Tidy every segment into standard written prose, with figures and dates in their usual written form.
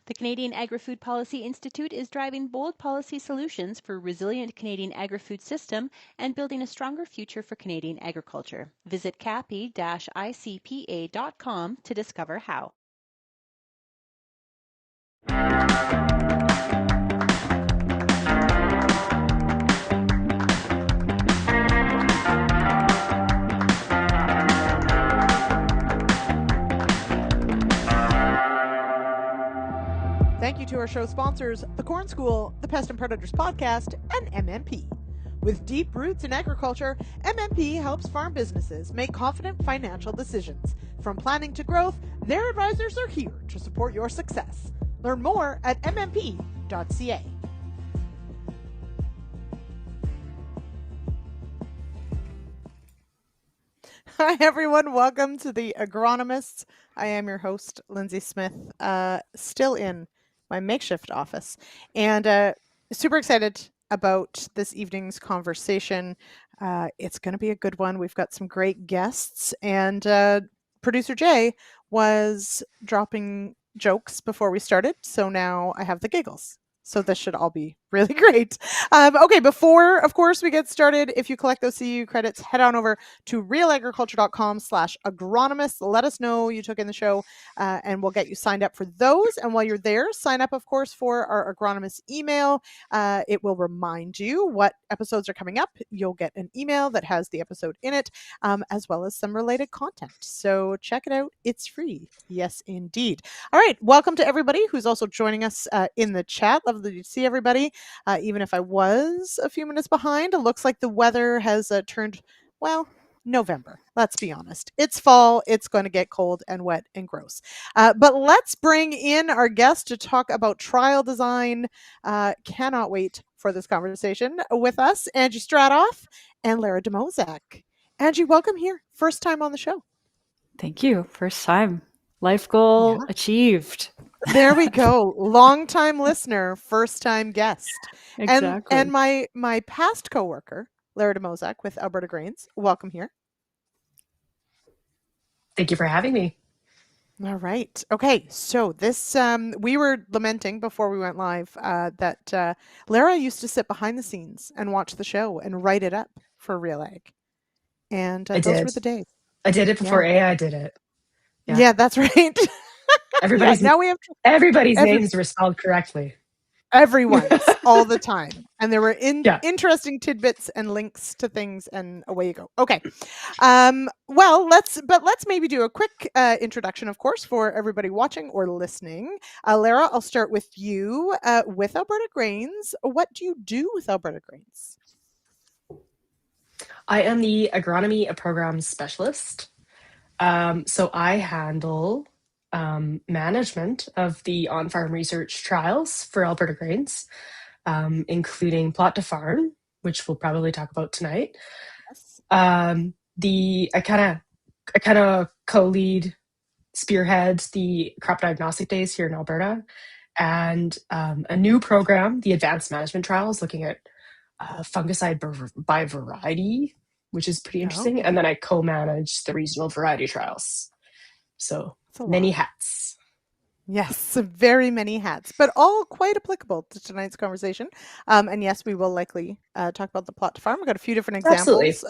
The Canadian Agri-Food Policy Institute is driving bold policy solutions for a resilient Canadian agri-food system and building a stronger future for Canadian agriculture. Visit capi-icpa.com to discover how. Thank you to our show sponsors, the Corn School, the Pests and Predators podcast, and MMP. With deep roots in agriculture, MMP helps farm businesses make confident financial decisions. From planning to growth, their advisors are here to support your success. Learn more at mmp.ca. Hi, everyone. Welcome to the Agronomists. I am your host, Lyndsey Smith, still in my makeshift office, and super excited about this evening's conversation. It's going to be a good one. We've got some great guests, and producer Jay was dropping jokes before we started, so now I have the giggles. So this should all be really great. Okay, before, of course, we get started, if you collect those CU credits, head on over to realagriculture.com/agronomists. Let us know you took in the show, and we'll get you signed up for those. And while you're there, sign up, of course, for our agronomist email. It will remind you what episodes are coming up. You'll get an email that has the episode in it, as well as some related content. So check it out. It's free. Yes, indeed. All right. Welcome to everybody who's also joining us in the chat. Lovely to see everybody. Even if I was a few minutes behind, it looks like the weather has turned, well, November. Let's be honest. It's fall. It's going to get cold and wet and gross. But let's bring in our guest to talk about trial design. Cannot wait for this conversation with us, Angela Straathof and Lara de Moissac. Angie, welcome here. First time on the show. Thank you. First time. Life goal Yeah. achieved. There we go. Long time listener, first time guest. Exactly. And my past coworker, Lara de Moissac with Alberta Grains. Welcome here. Thank you for having me. All right. Okay. So this we were lamenting before we went live that Lara used to sit behind the scenes and watch the show and write it up for Real Egg. And I those did. were the days. I did it before AI did it. Yeah, that's right. Everybody's now we have everybody's names were spelled correctly. Everyone's all the time. And there were Yeah. interesting tidbits and links to things, and away you go. Okay. Well, let's maybe do a quick introduction, of course, for everybody watching or listening. Lara, I'll start with you. With Alberta Grains, what do you do with Alberta Grains? I am the Agronomy Programs Specialist. So I handle management of the on-farm research trials for Alberta Grains, including plot to farm, which we'll probably talk about tonight. Yes. I kind of co-lead, spearhead the crop diagnostic days here in Alberta, and a new program, the advanced management trials, looking at fungicide by variety, which is pretty interesting. And then I co-manage the regional variety trials. So many hats. Yes, very many hats, but all quite applicable to tonight's conversation. And yes, we will likely talk about the plot to farm. We've got a few different examples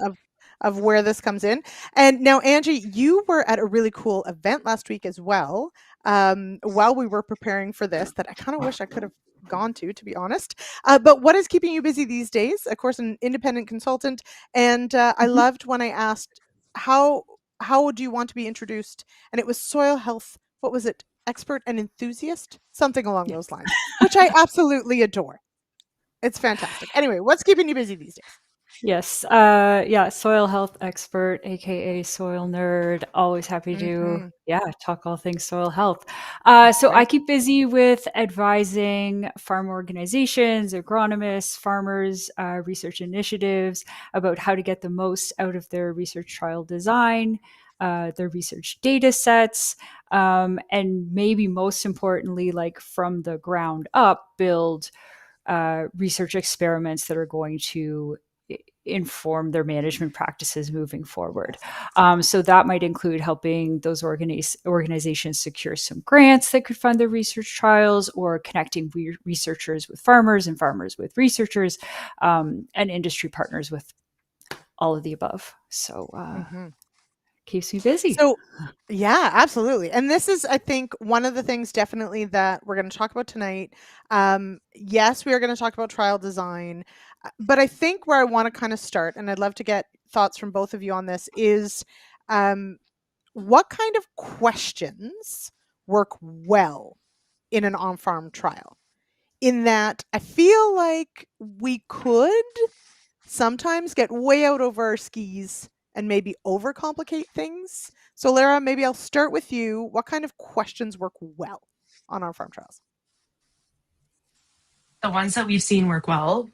of where this comes in. And now, Angie, you were at a really cool event last week as well. While we were preparing for this, that I kind of wish I could have gone to be honest. But what is keeping you busy these days? Of course, an independent consultant. And I loved when I asked, how do you want to be introduced? And it was soil health. What was it? Expert and enthusiast? Something along those lines, which I absolutely adore. It's fantastic. Anyway, what's keeping you busy these days? Yes. Soil health expert, aka soil nerd. Always happy to talk all things soil health. So I keep busy with advising farm organizations, agronomists, farmers, research initiatives about how to get the most out of their research trial design, their research data sets, and maybe most importantly, like from the ground up, build research experiments that are going to inform their management practices moving forward. So that might include helping those organizations secure some grants that could fund their research trials, or connecting researchers with farmers and farmers with researchers, and industry partners with all of the above. So keeps me busy. So yeah, absolutely. And this is, I think, one of the things definitely that we're going to talk about tonight. Yes, we are going to talk about trial design, but I think where I want to kind of start, and I'd love to get thoughts from both of you on this, is what kind of questions work well in an on-farm trial? In that I feel like we could sometimes get way out over our skis and maybe overcomplicate things. So Lara, maybe I'll start with you. What kind of questions work well on our farm trials? The ones that we've seen work well,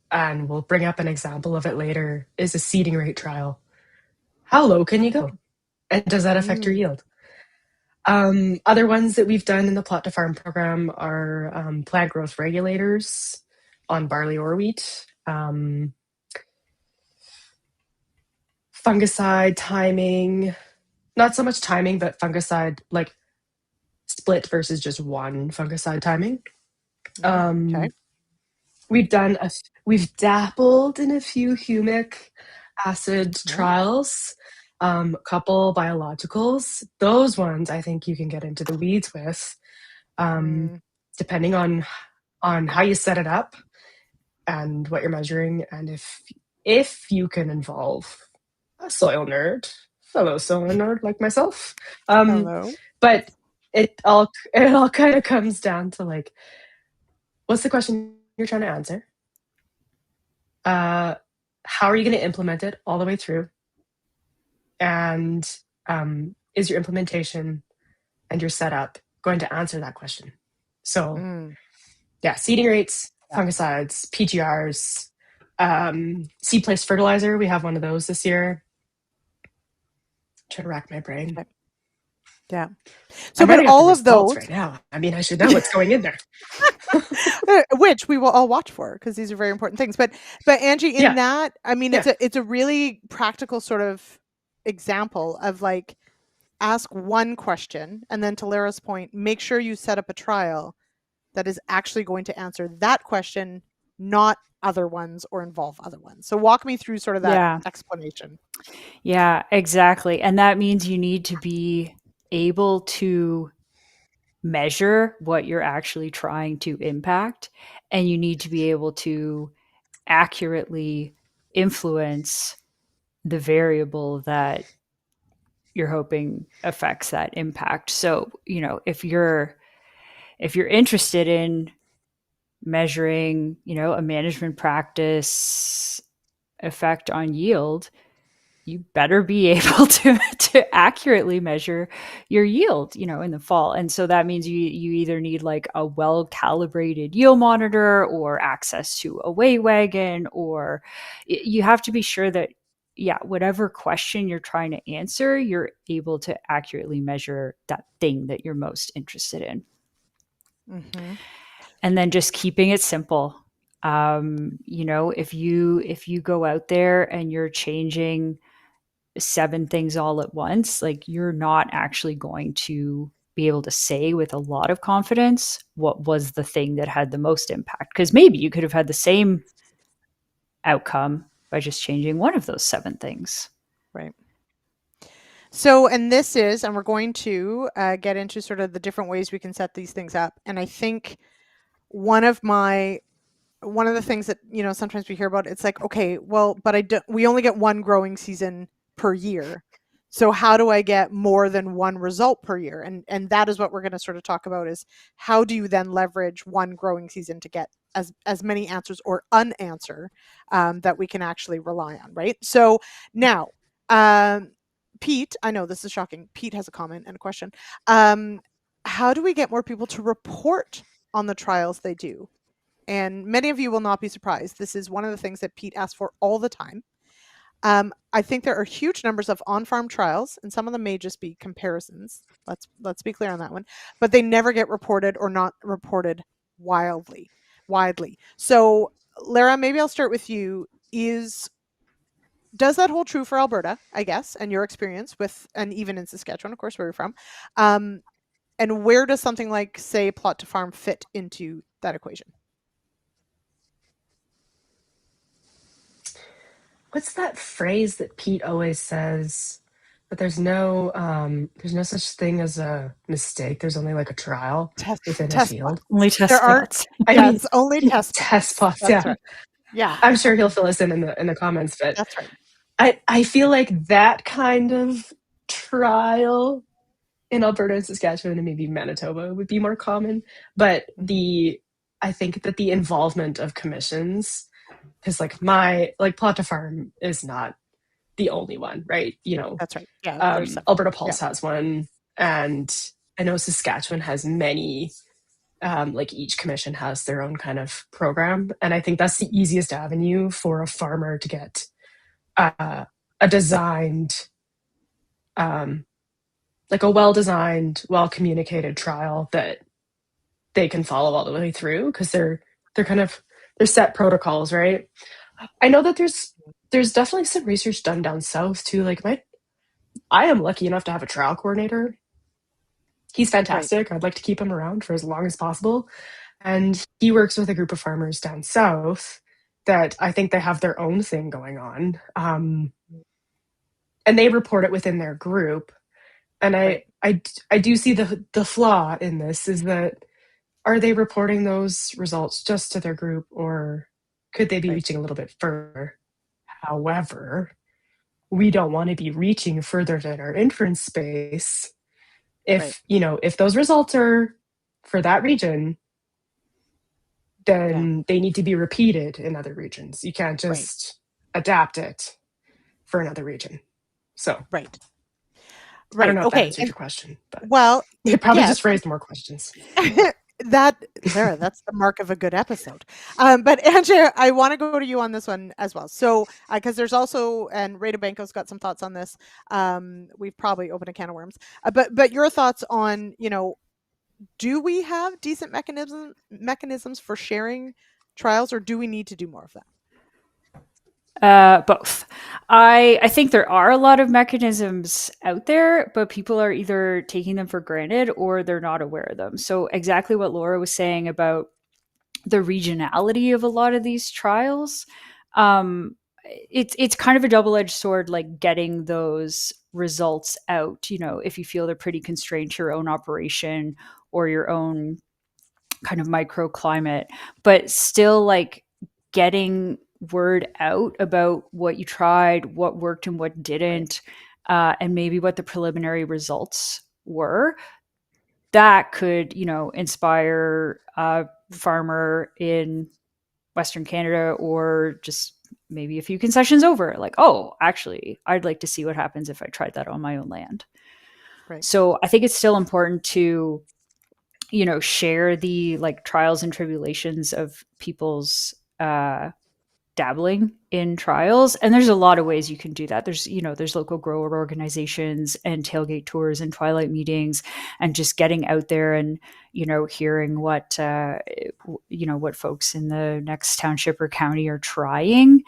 and we'll bring up an example of it later, is a seeding rate trial. How low can you go? And does that affect your yield? Other ones that we've done in the plot to farm program are plant growth regulators on barley or wheat, fungicide timing, not so much timing, but fungicide, like split versus just one fungicide timing. We've dabbled in a few humic acid trials, a couple biologicals. Those ones I think you can get into the weeds with, depending on how you set it up and what you're measuring, and if you can involve a soil nerd, fellow soil nerd like myself. Hello. But it all kind of comes down to, like, what's the question you're trying to answer? How are you going to implement it all the way through? And is your implementation and your setup going to answer that question? So yeah, seeding rates, fungicides, PGRs, seed place fertilizer. We have one of those this year. Try to rack my brain. Okay. Yeah. So, I'm but writing up the all of results those, right now. I mean, I should know what's going in there. which we will all watch for because these are very important things. But Angie, in that, I mean, it's a really practical sort of example of like, ask one question, and then to Lara's point, make sure you set up a trial that is actually going to answer that question, not other ones or involve other ones. So walk me through sort of that explanation. Yeah, exactly. And that means you need to be able to measure what you're actually trying to impact, and you need to be able to accurately influence the variable that you're hoping affects that impact. So, if you're interested in measuring, a management practice effect on yield, you better be able to accurately measure your yield, in the fall. And so that means you either need like a well calibrated yield monitor or access to a weigh wagon, or you have to be sure that whatever question you're trying to answer, you're able to accurately measure that thing that you're most interested in. Mm-hmm. And then just keeping it simple. If you go out there and you're changing 7 things all at once, like, you're not actually going to be able to say with a lot of confidence what was the thing that had the most impact, because maybe you could have had the same outcome by just changing one of those 7 things. Right. So, and we're going to get into sort of the different ways we can set these things up. And I think one of the things that, sometimes we hear about, it's like, okay, well, but we only get one growing season per year. So how do I get more than one result per year? And that is what we're going to sort of talk about, is how do you then leverage one growing season to get as many answers or unanswer that we can actually rely on, right? So now, Pete, I know this is shocking. Pete has a comment and a question. How do we get more people to report on the trials they do? And many of you will not be surprised. This is one of the things that Pete asks for all the time. I think there are huge numbers of on-farm trials, and some of them may just be comparisons. Let's be clear on that one. But they never get reported, or not reported widely. So, Lara, maybe I'll start with you. Does that hold true for Alberta, I guess, and your experience with, and even in Saskatchewan, of course, where you're from? And where does something like, say, Plot to Farm fit into that equation? What's that phrase that Pete always says? But there's no such thing as a mistake. There's only like a trial within a field. Only test There are spots. I mean, only test spots. That's Yeah, right. Yeah, I'm sure he'll fill us in the comments. But that's right. I feel like that kind of trial in Alberta and Saskatchewan and maybe Manitoba would be more common. But I think that the involvement of commissions, because like Plot to Farm is not the only one, right? That's right. Yeah, Alberta Pulse has one, and I know Saskatchewan has many. Like each commission has their own kind of program, and I think that's the easiest avenue for a farmer to get a designed, like a well-designed, well-communicated trial that they can follow all the way through, because they're set protocols, right? I know that there's definitely some research done down south too. Like I am lucky enough to have a trial coordinator. He's fantastic. Right. I'd like to keep him around for as long as possible. And he works with a group of farmers down south that I think they have their own thing going on. And they report it within their group. And I do see the flaw in this, is that, are they reporting those results just to their group, or could they be reaching a little bit further? However, we don't want to be reaching further than our inference space. If those results are for that region, then they need to be repeated in other regions. You can't just adapt it for another region. So Right. I don't know if that Okay. answers your question, but Well, it probably yes. just raised more questions. Lara, that's the mark of a good episode. But Angela, I want to go to you on this one as well. So, because there's also, and Rita Banco's got some thoughts on this. We've probably opened a can of worms. But your thoughts on, do we have decent mechanisms for sharing trials, or do we need to do more of that? Both. I think there are a lot of mechanisms out there, but people are either taking them for granted or they're not aware of them. So exactly what Laura was saying about the regionality of a lot of these trials, it's kind of a double-edged sword, like getting those results out. If you feel they're pretty constrained to your own operation or your own kind of microclimate, but still like getting word out about what you tried, what worked and what didn't, and maybe what the preliminary results were. That could, inspire a farmer in Western Canada or just maybe a few concessions over, like, oh, actually, I'd like to see what happens if I tried that on my own land. Right. So I think it's still important to, share the like trials and tribulations of people's dabbling in trials, and there's a lot of ways you can do that. There's local grower organizations and tailgate tours and twilight meetings, and just getting out there and hearing what what folks in the next township or county are trying,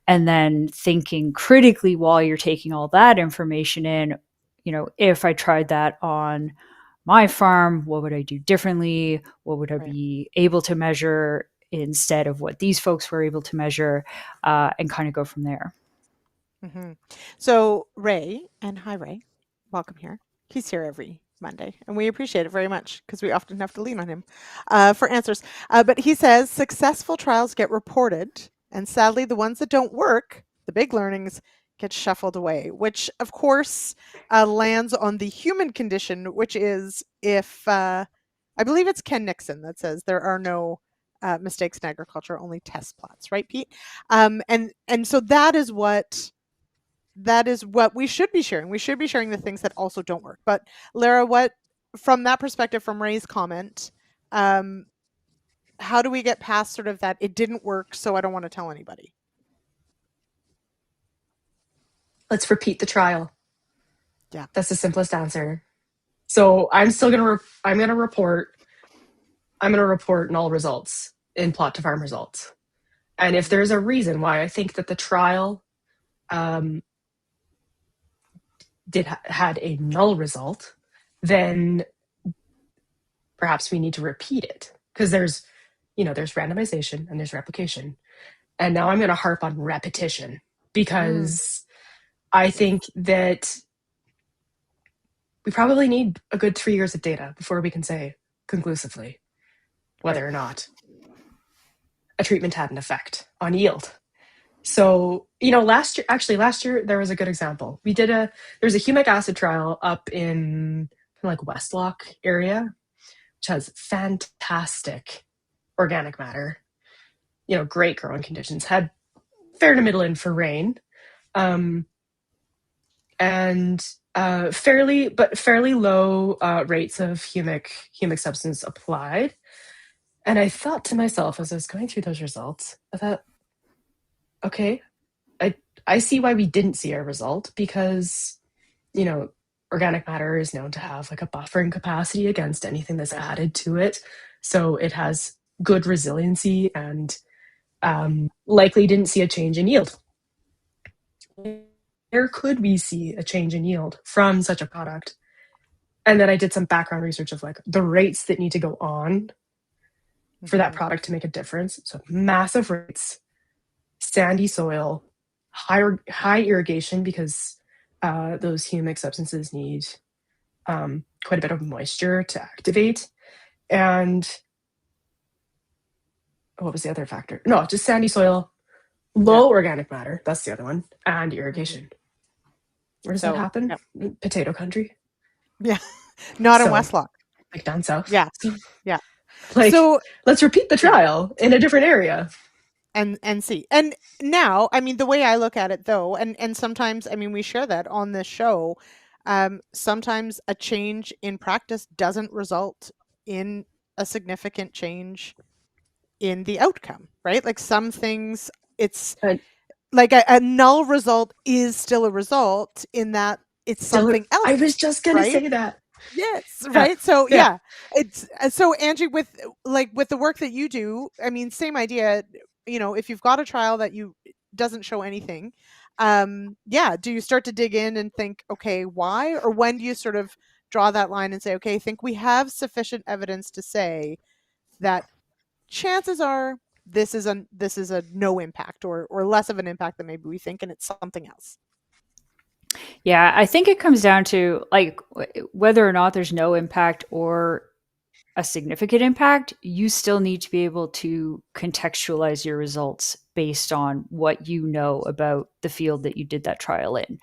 and then thinking critically while you're taking all that information in, if I tried that on my farm, what would I do differently? What would I be able to measure instead of what these folks were able to measure, and kind of go from there. Mm-hmm. So Ray, and hi Ray, welcome here. He's here every Monday, and we appreciate it very much because we often have to lean on him for answers. But he says successful trials get reported, and sadly, the ones that don't work, the big learnings, get shuffled away, which of course lands on the human condition, which is if I believe it's Ken Nixon that says there are no mistakes in agriculture, only test plots, right, Pete? And so that is what we should be sharing. We should be sharing the things that also don't work. But Lara, what, from that perspective, from Ray's comment, how do we get past sort of that it didn't work, so I don't want to tell anybody? Let's repeat the trial. Yeah. That's the simplest answer. So I'm still going to, I'm going to report null results in plot to farm results. And if there's a reason why I think that the trial had a null result, then perhaps we need to repeat it, because there's randomization and there's replication. And now I'm going to harp on repetition, because I think that we probably need a good 3 years of data before we can say conclusively whether or not a treatment had an effect on yield. So, last year there was a good example. There's a humic acid trial up in like Westlock area, which has fantastic organic matter, great growing conditions, had fair to middle in for rain, and fairly low rates of humic substance applied. And I thought to myself as I was going through those results, I thought, okay, I see why we didn't see a result, because, organic matter is known to have like a buffering capacity against anything that's added to it. So it has good resiliency, and likely didn't see a change in yield. Where could we see a change in yield from such a product? And then I did some background research of like the rates that need to go on for that product to make a difference. So massive rates, sandy soil, high irrigation, because those humic substances need quite a bit of moisture to activate. And what was the other factor? No, just sandy soil, low organic matter. That's the other one. And irrigation. Where does that happen? Yep. Potato country. Yeah. Not in Westlock. Like down south. Yeah. Yeah. So let's repeat the trial in a different area. and see. And now, I mean, the way I look at it though, and sometimes, I mean, we share that on this show, sometimes a change in practice doesn't result in a significant change in the outcome, right? Like some things, it's like a null result is still a result in that it's something else. I was just going right? to say that. Yes, right. So yeah, it's so Angie, with the work that you do, I mean, same idea. You know, if you've got a trial that you doesn't show anything, do you start to dig in and think, okay, why? Or when do you sort of draw that line and say, okay, I think we have sufficient evidence to say that chances are this is a no impact or less of an impact than maybe we think, and it's something else. Yeah, I think it comes down to like whether or not there's no impact or a significant impact, you still need to be able to contextualize your results based on what you know about the field that you did that trial in.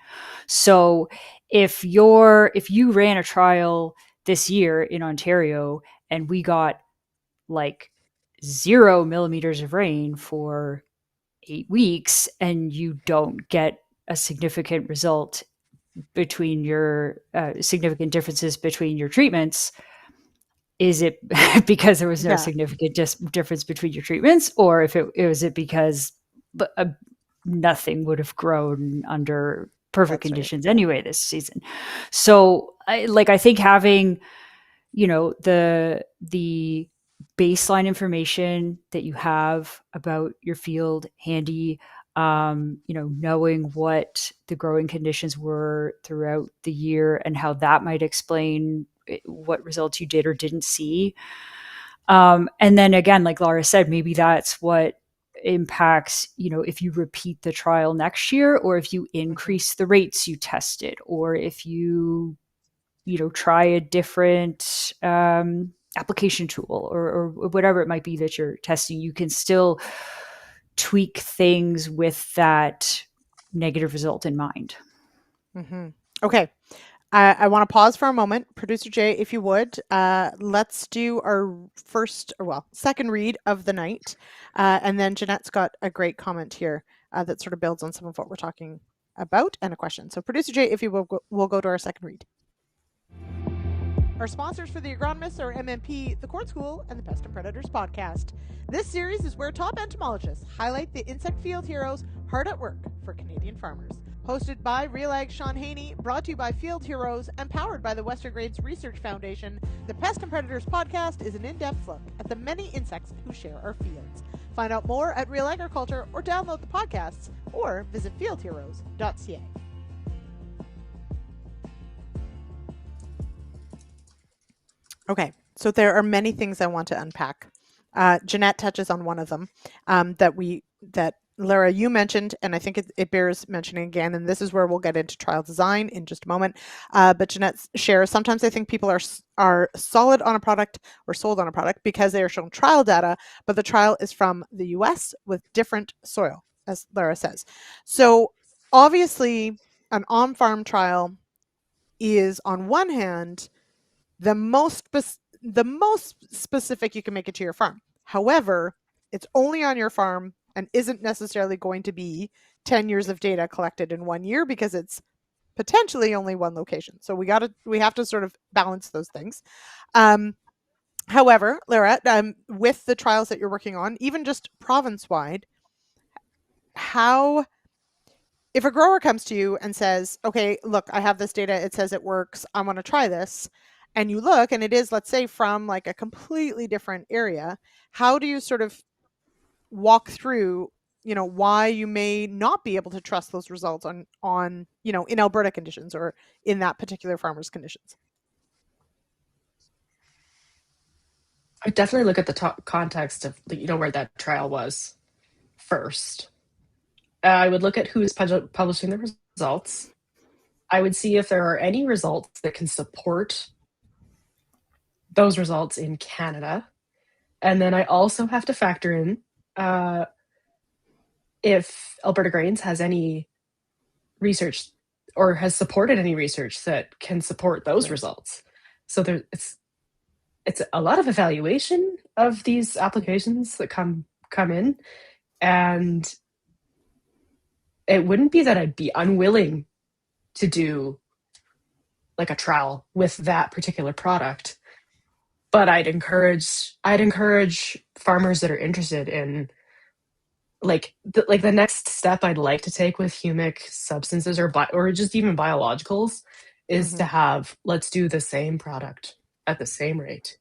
So if you ran a trial this year in Ontario and we got like 0 millimeters of rain for 8 weeks and you don't get a significant result between your significant differences between your treatments, is it because there was no significant difference between your treatments, or if it was it because nothing would have grown under perfect conditions anyway this season? So I think having, you know, the baseline information that you have about your field handy, you know, knowing what the growing conditions were throughout the year and how that might explain what results you did or didn't see. And then again, like Lara said, maybe that's what impacts, you know, if you repeat the trial next year, or if you increase the rates you tested, or if you know, try a different application tool or whatever it might be that you're testing. You can still tweak things with that negative result in mind. Mm-hmm. Okay. I want to pause for a moment. Producer Jay, if you would, let's do our second read of the night. And then Jeanette's got a great comment here that sort of builds on some of what we're talking about and a question. So Producer Jay, if you will, we'll go to our second read. Our sponsors for the Agronomists are MMP, the Court School, and the Pests and Predators podcast. This series is where top entomologists highlight the insect field heroes hard at work for Canadian farmers. Hosted by Real Ag Sean Haney, brought to you by Field Heroes, and powered by the Western Grains Research Foundation, the Pests and Predators podcast is an in-depth look at the many insects who share our fields. Find out more at Real Agriculture, or download the podcasts, or visit fieldheroes.ca. Okay, so there are many things I want to unpack. Jeanette touches on one of them that Lara, you mentioned, and I think it bears mentioning again, and this is where we'll get into trial design in just a moment. But Jeanette shares, sometimes I think people are solid on a product or sold on a product because they are shown trial data, but the trial is from the US with different soil, as Lara says. So obviously, an on-farm trial is, on one hand, the most specific you can make it to your farm. However, it's only on your farm and isn't necessarily going to be 10 years of data collected in 1 year because it's potentially only one location. So we have to sort of balance those things. However, Lara, with the trials that you're working on, even just province-wide, if a grower comes to you and says, okay, look, I have this data, it says it works, I want to try this, and you look and it is, let's say, from like a completely different area, how do you sort of walk through, you know, why you may not be able to trust those results on you know, in Alberta conditions or in that particular farmer's conditions? I definitely look at the context of, you know, where that trial was first. I would look at who's publishing the results. I would see if there are any results that can support those results in Canada. And then I also have to factor in if Alberta Grains has any research or has supported any research that can support those results. So it's a lot of evaluation of these applications that come in. And it wouldn't be that I'd be unwilling to do like a trial with that particular product, but I'd encourage farmers that are interested in like the next step I'd like to take with humic substances or just even biologicals is to have, let's do the same product at the same rate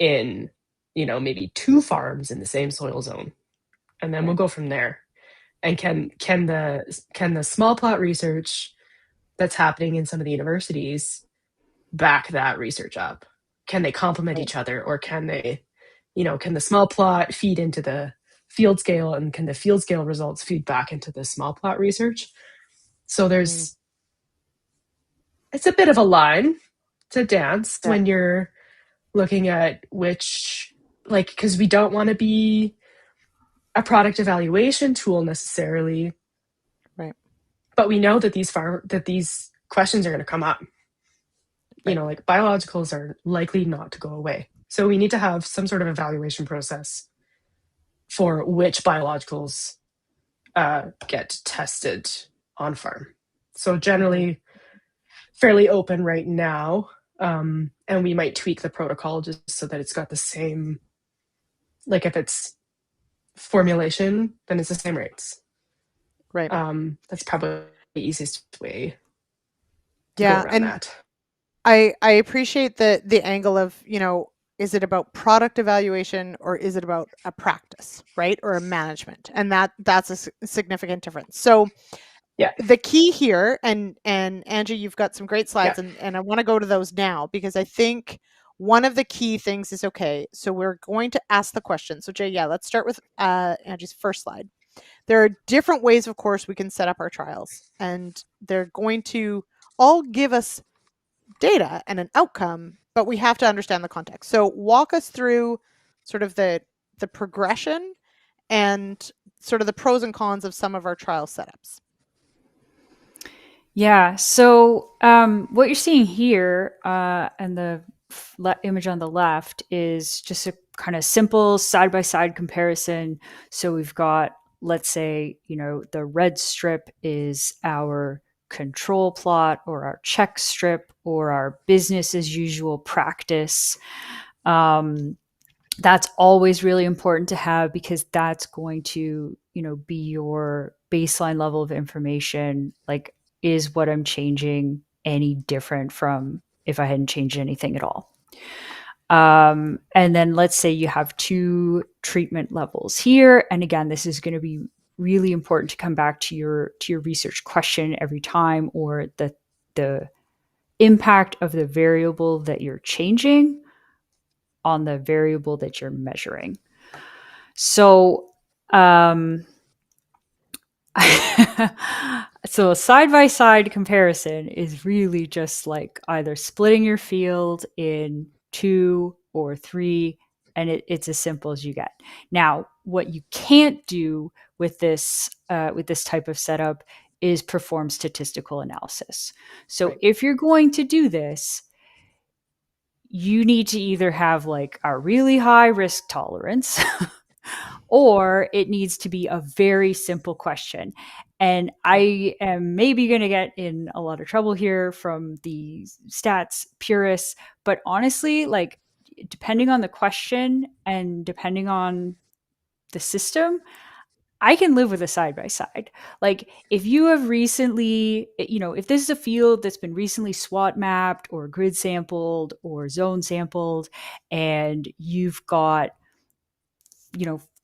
in, maybe 2 farms in the same soil zone, and then we'll go from there. And can the small plot research that's happening in some of the universities back that research up? Can they complement each other, or can they, can the small plot feed into the field scale, and can the field scale results feed back into the small plot research? So it's a bit of a line to dance when you're looking at which, because we don't want to be a product evaluation tool necessarily, right? But we know that these questions are going to come up. Like biologicals are likely not to go away. So we need to have some sort of evaluation process for which biologicals get tested on farm. So generally fairly open right now. And we might tweak the protocol just so that it's got the same, like if it's formulation, then it's the same rates. Right. That's probably the easiest way to Yeah, go around and that. I appreciate the angle of, is it about product evaluation or is it about a practice, right? Or a management? And that's a significant difference. So yeah, the key here, and Angie, you've got some great slides, yeah. and I want to go to those now, because I think one of the key things is, okay, so we're going to ask the question. So Jay, let's start with Angie's first slide. There are different ways, of course, we can set up our trials, and they're going to all give us data and an outcome, but we have to understand the context. So walk us through sort of the progression and sort of the pros and cons of some of our trial setups. Yeah. So what you're seeing here and the image on the left is just a kind of simple side-by-side comparison. So we've got, let's say, the red strip is our control plot or our check strip or our business as usual practice. That's always really important to have, because that's going to, be your baseline level of information. Like, is what I'm changing any different from if I hadn't changed anything at all? And then let's say you have 2 treatment levels here. And again, this is going to be really important to come back to your research question every time, or the impact of the variable that you're changing on the variable that you're measuring. So, so a side-by-side comparison is really just like either splitting your field in 2 or 3, and it's as simple as you get. Now, what you can't do with this type of setup is perform statistical analysis. So if you're going to do this, you need to either have like a really high risk tolerance or it needs to be a very simple question. And I am maybe going to get in a lot of trouble here from the stats purists, but honestly, like, depending on the question and depending on the system, I can live with a side by side. Like, if you have recently, if this is a field that's been recently SWOT mapped or grid sampled or zone sampled, and you've got,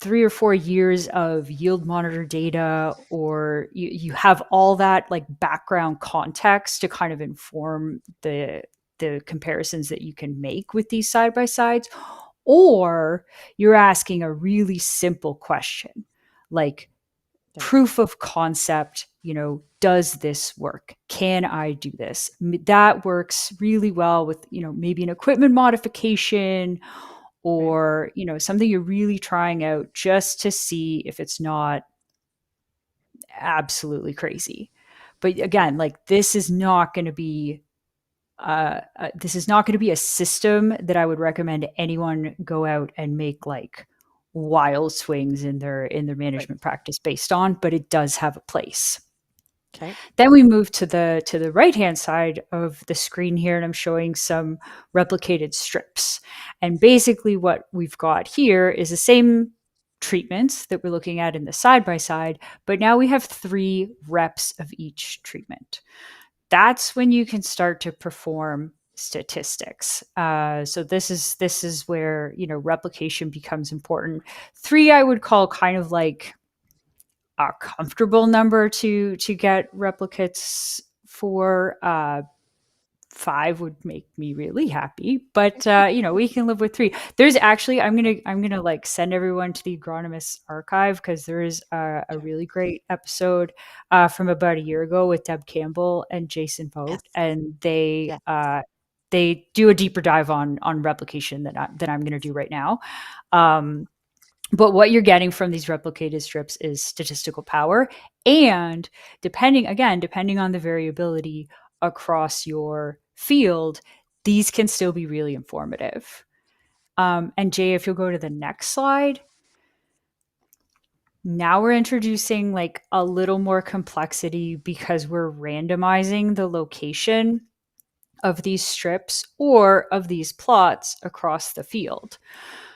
3 or 4 years of yield monitor data, or you have all that like background context to kind of inform the comparisons that you can make with these side by sides, or you're asking a really simple question like, proof of concept, does this work? Can I do this? That works really well with, maybe an equipment modification, or, something you're really trying out just to see if it's not absolutely crazy. But again, like, this is not going to be a system that I would recommend anyone go out and make like wild swings in their management practice based on, but it does have a place. Okay. Then we move to the right-hand side of the screen here, and I'm showing some replicated strips. And basically what we've got here is the same treatments that we're looking at in the side-by-side, but now we have 3 reps of each treatment. That's when you can start to perform statistics. So this is where, you know, replication becomes important. 3 I would call kind of like a comfortable number to get replicates for. 5 would make me really happy, but you know, we can live with 3. There's actually, I'm gonna like send everyone to the Agronomists archive, because there is a really great episode from about a year ago with Deb Campbell and Jason Vogt, Yes. and Yes. they do a deeper dive on replication that I'm going to do right now. But what you're getting from these replicated strips is statistical power, and depending on the variability across your field, these can still be really informative. And Jay, if you'll go to the next slide. Now we're introducing like a little more complexity, because we're randomizing the location of these strips or of these plots across the field.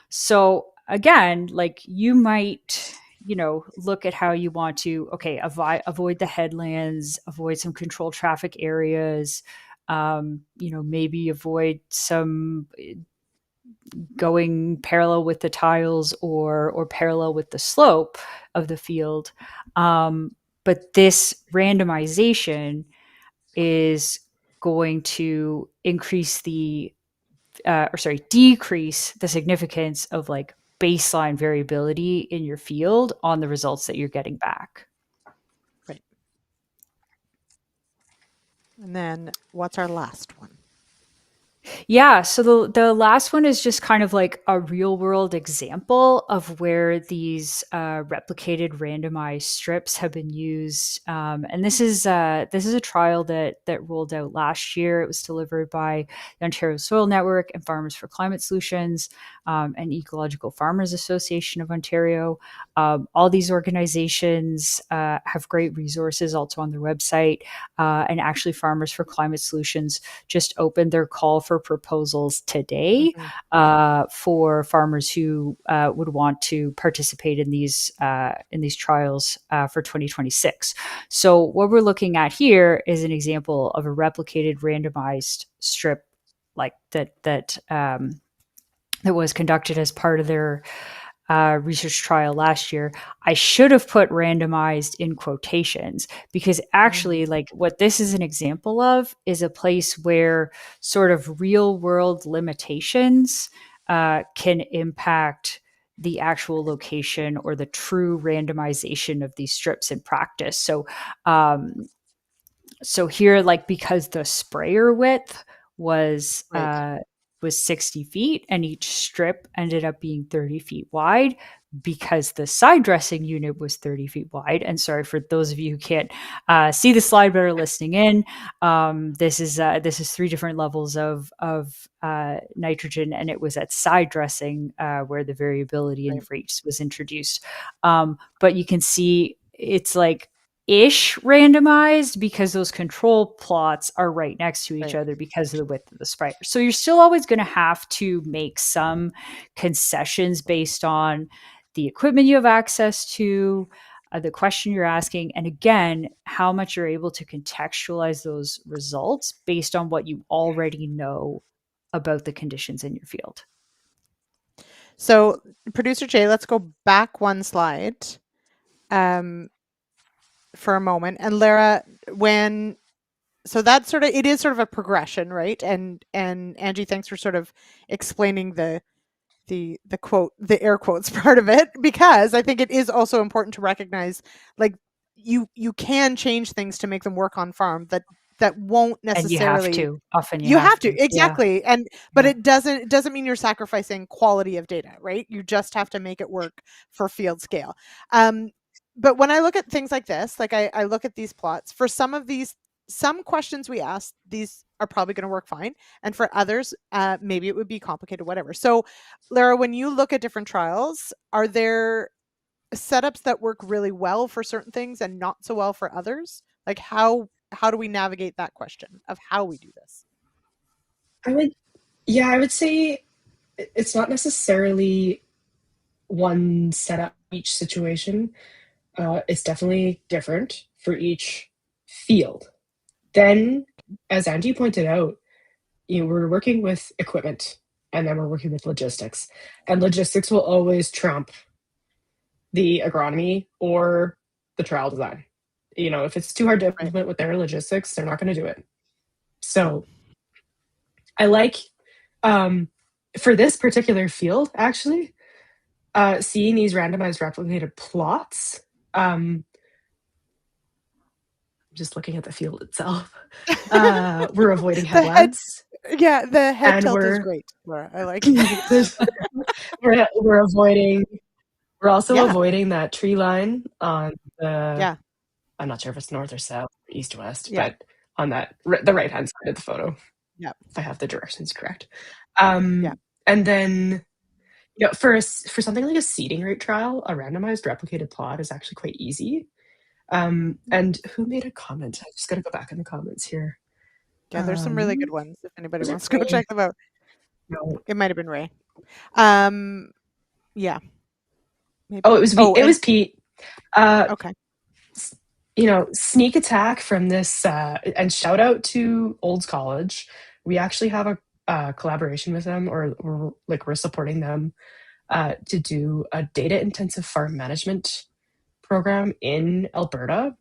So again, like you might, you know, look at how you want to, okay, avoid the headlands, avoid some controlled traffic areas, you know, maybe avoid some going parallel with the tiles or parallel with the slope of the field. But this randomization is going to increase decrease the significance of like baseline variability in your field on the results that you're getting back. Right. And then what's our last one? Yeah, so the last one is just kind of like a real world example of where these replicated randomized strips have been used, and this is a trial that rolled out last year. It was delivered by the Ontario Soil Network and Farmers for Climate Solutions and Ecological Farmers Association of Ontario. All these organizations have great resources also on their website, and actually Farmers for Climate Solutions just opened their call for proposals today for farmers who would want to participate in these trials for 2026. So what we're looking at here is an example of a replicated randomized strip like that was conducted as part of their research trial last year. I should have put randomized in quotations, because actually like what this is an example of is a place where sort of real world limitations can impact the actual location or the true randomization of these strips in practice. So here, like, because the sprayer width was 60 feet and each strip ended up being 30 feet wide, because the side dressing unit was 30 feet wide. And sorry for those of you who can't see the slide but are listening in. This is 3 different levels of nitrogen, and it was at side dressing where the variability in rates was introduced. But you can see it's like ish randomized, because those control plots are right next to each other because of the width of the sprayer. So you're still always going to have to make some concessions based on the equipment you have access to, the question you're asking, and again, how much you're able to contextualize those results based on what you already know about the conditions in your field. So, Producer Jay, let's go back one slide for a moment. And Lara, so that's sort of, it is sort of a progression, right? And Angie, thanks for sort of explaining the quote, the air quotes part of it, because I think it is also important to recognize, like, you can change things to make them work on farm that won't necessarily, and you have to often you have to exactly. Yeah. And but it doesn't mean you're sacrificing quality of data, right? You just have to make it work for field scale. But when I look at things like this, like I look at these plots for some of these some questions we ask, these are probably going to work fine. And for others, maybe it would be complicated, whatever. So Lara, when you look at different trials, are there setups that work really well for certain things and not so well for others? Like how do we navigate that question of how we do this? I would say it's not necessarily one setup each situation. It's definitely different for each field. Then, as Angie pointed out, we're working with equipment, and then we're working with logistics. And logistics will always trump the agronomy or the trial design. If it's too hard to implement with their logistics, they're not going to do it. So I like, for this particular field, actually, seeing these randomized replicated plots. Just looking at the field itself. We're avoiding headlands. The head tilt is great, Laura. I like we're avoiding. We're also avoiding that tree line on the. I'm not sure if it's north or south, east or west, but on that the right hand side of the photo. Yeah, if I have the directions correct. And then for something like a seeding rate trial, a randomized replicated plot is actually quite easy. And who made a comment? I just got to go back in the comments here. Yeah, there's some really good ones. If anybody wants to go check them out. No, it might have been Ray. Yeah. Maybe. Oh, it was Pete. Okay. Sneak attack from this, and shout out to Olds College. We actually have a collaboration with them, or we're supporting them to do a data intensive farm management program in Alberta.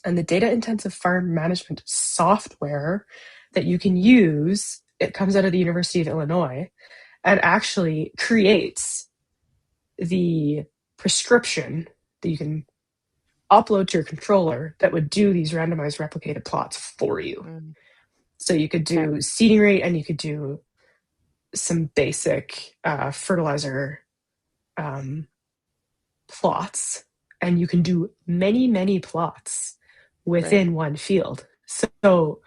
And the data intensive farm management software that you can use, it comes out of the University of Illinois, and actually creates the prescription that you can upload to your controller that would do these randomized replicated plots for you. So you could do seeding rate, and you could do some basic fertilizer plots, and you can do many, many plots within one field. So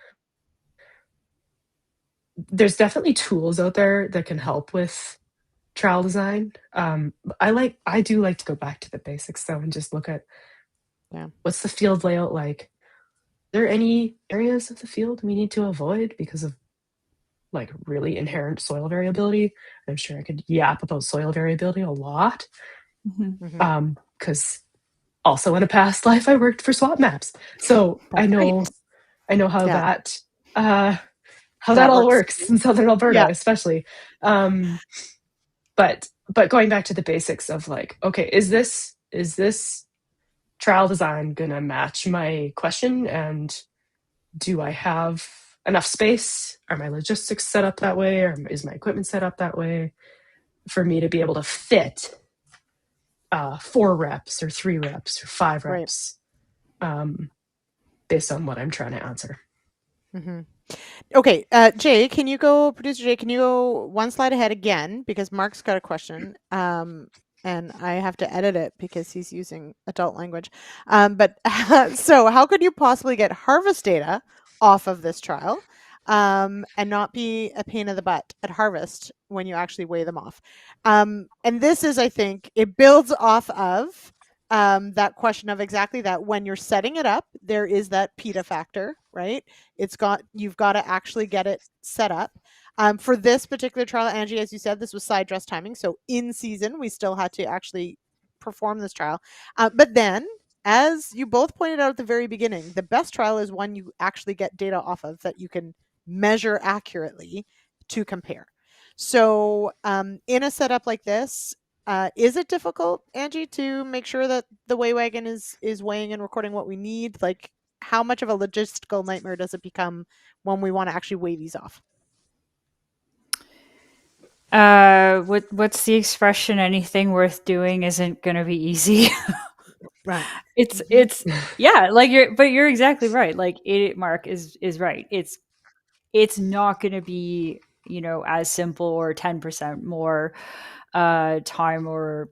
there's definitely tools out there that can help with trial design. I do like to go back to the basics though, and just look at what's the field layout like. Are there any areas of the field we need to avoid because of like really inherent soil variability? I'm sure I could yap about soil variability a lot. Because also in a past life I worked for swap maps, so I know how that all works in southern Alberta, especially. But going back to the basics of like, okay, is this trial design gonna match my question, and do I have enough space? Are my logistics set up that way, or is my equipment set up that way for me to be able to fit 4 reps or 3 reps or 5 reps based on what I'm trying to answer? Okay, producer Jay, can you go one slide ahead again, because Mark's got a question, and I have to edit it because he's using adult language. But so how could you possibly get harvest data off of this trial and not be a pain in the butt at harvest when you actually weigh them off? And this is, I think, it builds off of that question of exactly that. When you're setting it up, there is that PETA factor, right? You've got to actually get it set up. For this particular trial, Angie, as you said, this was side dress timing. So in season, we still had to actually perform this trial. But then, as you both pointed out at the very beginning, the best trial is one you actually get data off of that you can measure accurately to compare. So in a setup like this, is it difficult, Angie, to make sure that the weigh wagon is weighing and recording what we need? Like, how much of a logistical nightmare does it become when we want to actually weigh these off? What's the expression? Anything worth doing isn't going to be easy. Right. It's like you're exactly right. Like Mark is right. It's not going to be, as simple or 10% more time or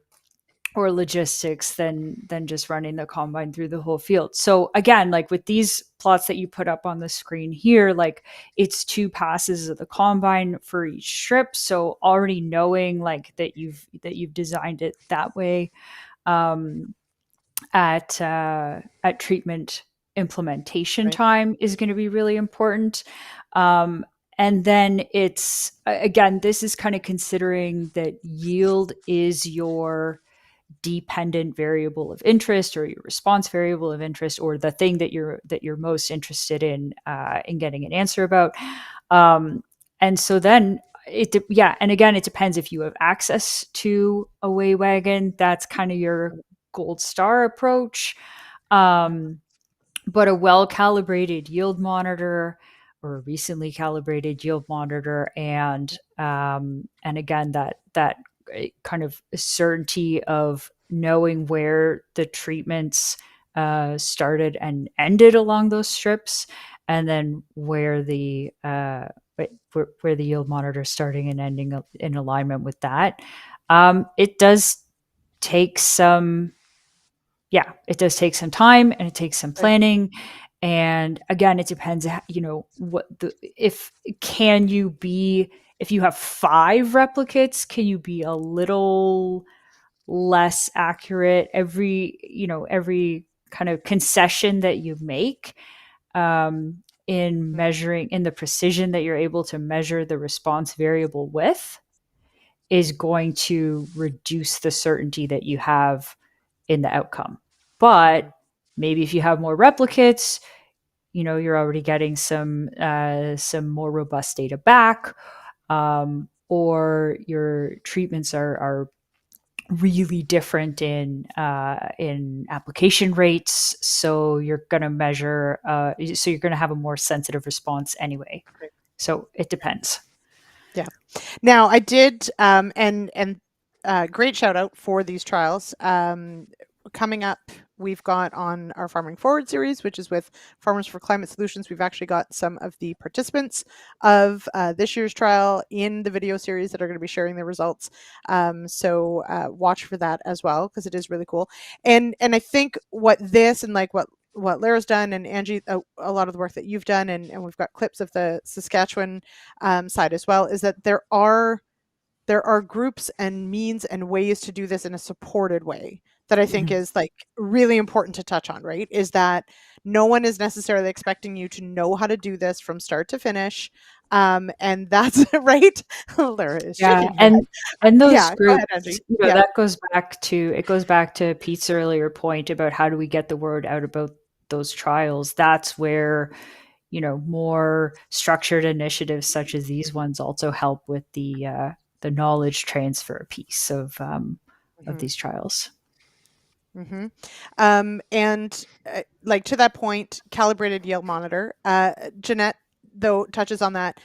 or logistics than just running the combine through the whole field. So again, like with these plots that you put up on the screen here, like it's 2 passes of the combine for each strip. So already knowing like that you've designed it that way, at treatment implementation time is going to be really important. And then it's, again, this is kind of considering that yield is your dependent variable of interest, or your response variable of interest, or the thing that you're most interested in getting an answer about. And so then and again, it depends if you have access to a weigh wagon. That's kind of your gold star approach. But a well-calibrated yield monitor, or a recently calibrated yield monitor, and again, that kind of certainty of knowing where the treatments started and ended along those strips, and then where the yield monitor starting and ending in alignment with that. It does take some time, and it takes some planning. And again, it depends, if you have 5 replicates, can you be a little less accurate every kind of concession that you make in measuring, in the precision that you're able to measure the response variable with, is going to reduce the certainty that you have in the outcome. But maybe if you have more replicates, you're already getting some more robust data back, or your treatments are really different in application rates. So you're going to measure, so you're going to have a more sensitive response anyway. So it depends. Yeah. Now I did, and great shout out for these trials. Coming up, we've got on our Farming Forward series, which is with Farmers for Climate Solutions. We've actually got some of the participants of this year's trial in the video series that are going to be sharing their results. So watch for that as well, because it is really cool. And I think what this, and like what Lara's done, and Angie, a lot of the work that you've done, and we've got clips of the Saskatchewan side as well, is that there are groups and means and ways to do this in a supported way that I think is like really important to touch on, right? Is that no one is necessarily expecting you to know how to do this from start to finish. And that's right. Lara is shaking. And those groups, ahead, that goes back to Pete's earlier point about how do we get the word out about those trials. That's where, more structured initiatives such as these ones also help with the knowledge transfer piece of these trials. And like to that point, calibrated yield monitor. Jeanette, though, touches on that.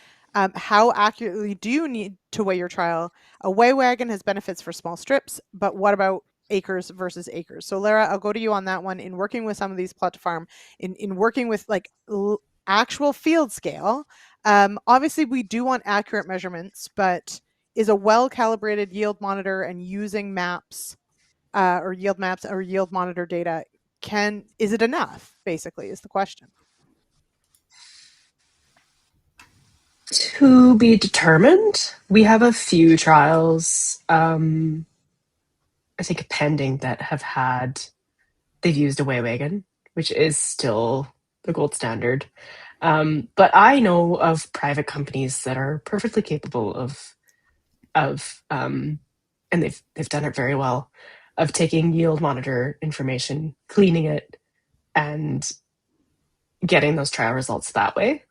How accurately do you need to weigh your trial? A weigh wagon has benefits for small strips, but what about acres versus acres? So Lara, I'll go to you on that one. In working with some of these plot to farm, in working with like actual field scale, obviously we do want accurate measurements, but is a well-calibrated yield monitor and using maps or yield maps or yield monitor data, is it enough, basically, is the question. To be determined. We have a few trials, I think pending, that they've used a weigh wagon, which is still the gold standard. But I know of private companies that are perfectly capable of and they've done it very well, of taking yield monitor information, cleaning it, and getting those trial results that way.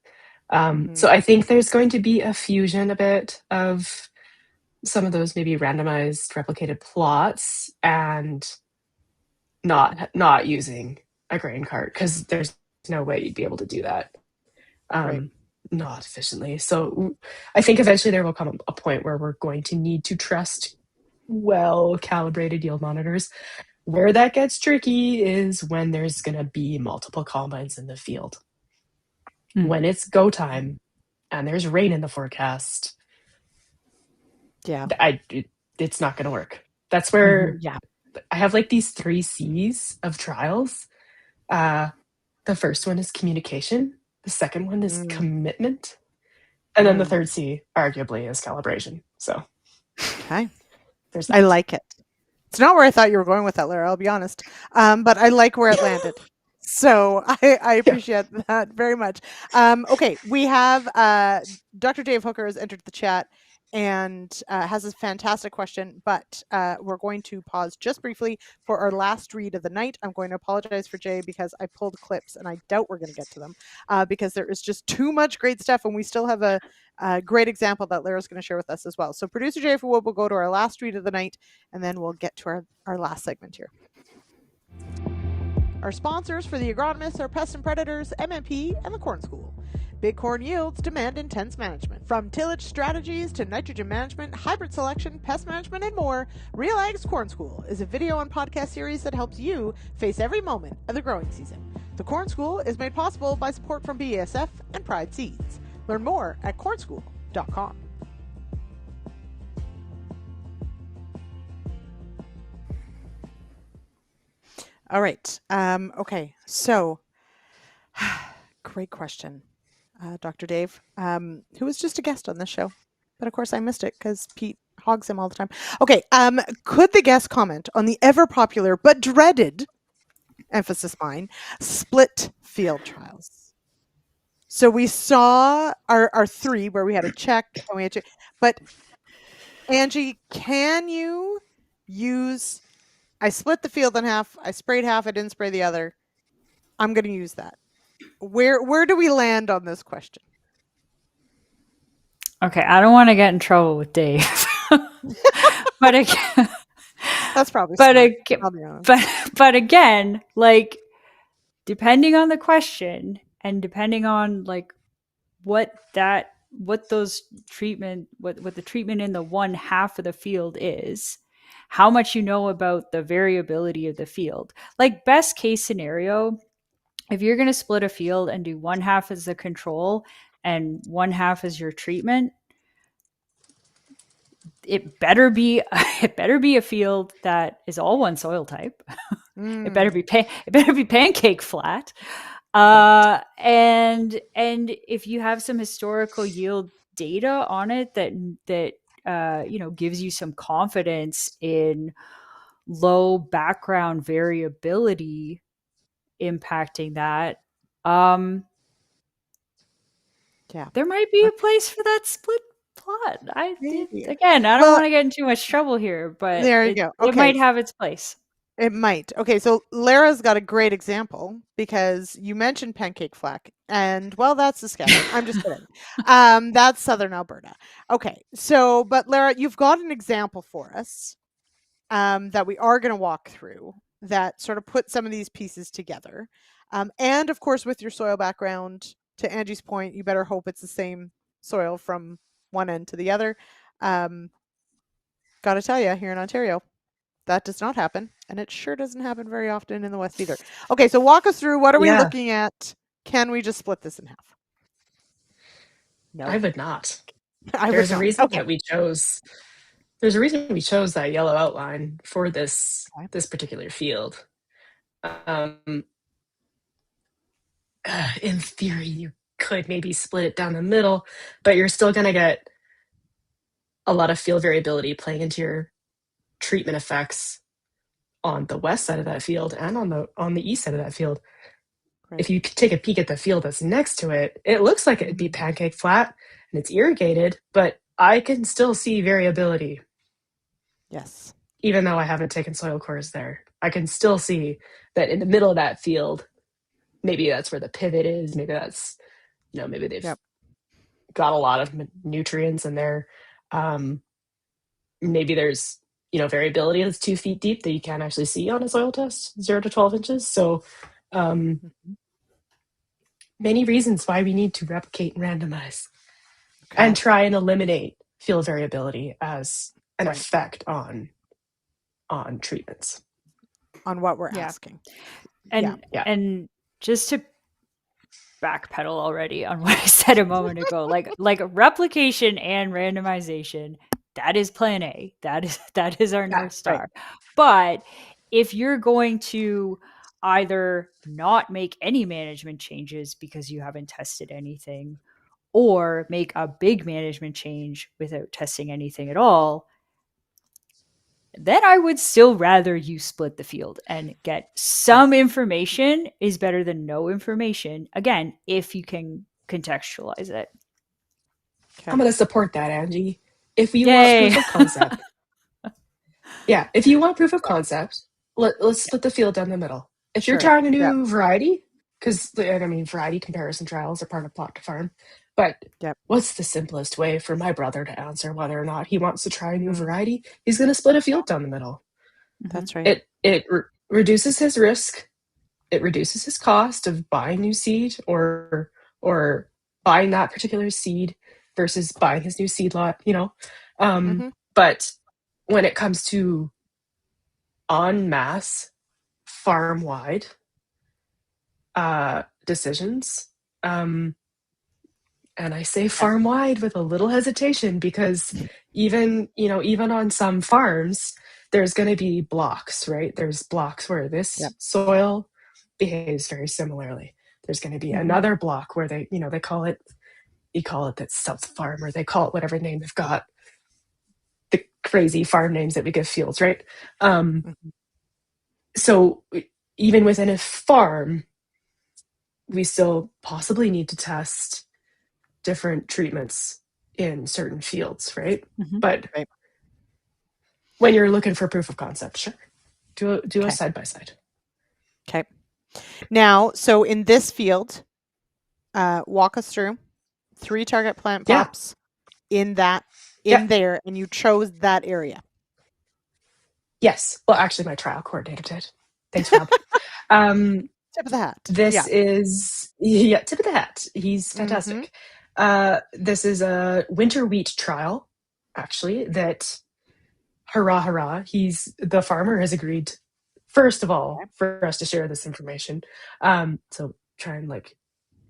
So I think there's going to be a fusion a bit of some of those maybe randomized replicated plots, and not using a grain cart, because there's no way you'd be able to do that not efficiently. So I think eventually there will come a point where we're going to need to trust well calibrated yield monitors. Where that gets tricky is when there's going to be multiple combines in the field. When it's go time and there's rain in the forecast, it's not going to work. That's where I have like these 3 C's of trials. The first one is communication. The second one is commitment. And then the third C, arguably, is calibration. So, okay. There's I like it. It's not where I thought you were going with that, Lara, I'll be honest. But I like where it landed. So I appreciate that very much. Okay, we have Dr. Dave Hooker has entered the chat and has a fantastic question, but we're going to pause just briefly for our last read of the night. I'm going to apologize for Jay because I pulled clips and I doubt we're going to get to them because there is just too much great stuff, and we still have a great example that Lara's going to share with us as well. So producer Jay, if we will, we'll go to our last read of the night, and then we'll get to our last segment here. Our sponsors for the Agronomists are Pests and Predators, MMP, and the Corn School. Big corn yields demand intense management. From tillage strategies to nitrogen management, hybrid selection, pest management, and more, Real Ag's Corn School is a video and podcast series that helps you face every moment of the growing season. The Corn School is made possible by support from BASF and Pride Seeds. Learn more at cornschool.com. All right. Okay. So, great question, Dr. Dave, who was just a guest on this show. But of course, I missed it because Pete hogs him all the time. Okay. Could the guest comment on the ever popular but dreaded, emphasis mine, split field trials? So we saw our 3 where we had a check and we had to, but Angie, can you use, I split the field in half, I sprayed half, I didn't spray the other. I'm going to use that. Where do we land on this question? Okay, I don't want to get in trouble with Dave. But again, that's probably but again, like, depending on the question and depending on like what the treatment in the one half of the field is, how much you know about the variability of the field. Like, best case scenario, if you're going to split a field and do one half as the control and one half as your treatment, it better be a field that is all one soil type. It better be pancake flat. And if you have some historical yield data on it that gives you some confidence in low background variability impacting that, there might be a place for that split plot. I don't want to get in too much trouble here, but there you go. Okay. It might have its place. It might. Okay, so Lara's got a great example because you mentioned pancake flack, and well, that's Saskatchewan. I'm just kidding. That's southern Alberta. Okay, so but Lara, you've got an example for us that we are going to walk through that sort of put some of these pieces together, and of course, with your soil background, to Angie's point, you better hope it's the same soil from one end to the other. Got to tell you, here in Ontario, that does not happen, and it sure doesn't happen very often in the West either. Okay, so walk us through. What are we looking at? Can we just split this in half? No, I would not. There's a reason we chose that yellow outline for this particular field. In theory, you could maybe split it down the middle, but you're still going to get a lot of field variability playing into your treatment effects on the west side of that field and on the east side of that field. Right. If you take a peek at the field that's next to it, it looks like it'd be pancake flat and it's irrigated, but I can still see variability. Yes. Even though I haven't taken soil cores there, I can still see that in the middle of that field, maybe that's where the pivot is. Maybe that's, maybe they've got a lot of nutrients in there. Maybe there's, variability that's 2 feet deep that you can't actually see on a soil test, 0 to 12 inches. So many reasons why we need to replicate and randomize and try and eliminate field variability as an effect on treatments. On what we're asking. And just to backpedal already on what I said a moment ago, like replication and randomization that is plan A. That is our North Star. Right. But if you're going to either not make any management changes because you haven't tested anything, or make a big management change without testing anything at all, then I would still rather you split the field and get some information is better than no information. Again, if you can contextualize it. I'm going to support that, Angie. If you want Yay. proof of concept, yeah, if you want proof of concept, let's split the field down the middle. If you're trying a new variety, because I mean, variety comparison trials are part of Plot to Farm, but what's the simplest way for my brother to answer whether or not he wants to try a new variety? He's going to split a field down the middle. That's right. It reduces his risk. It reduces his cost of buying new seed or buying that particular seed versus buying his new seed lot, you know. But when it comes to en masse, farm-wide decisions, and I say farm-wide with a little hesitation because even on some farms, there's going to be blocks, right? There's blocks where this soil behaves very similarly. There's going to be another block where they call it that South Farm, or they call it whatever name they've got. The crazy farm names that we give fields, right? So even within a farm, we still possibly need to test different treatments in certain fields, right? But when you're looking for proof of concept, sure, do a side by side. Okay. Now, so in this field, walk us through 3 target plant pops in there, and you chose that area. Yes. Well, actually, my trial coordinator did. Thanks, Rob. Tip of the hat. This is tip of the hat. He's fantastic. This is a winter wheat trial, actually, that hurrah, the farmer has agreed, first of all, for us to share this information. So try and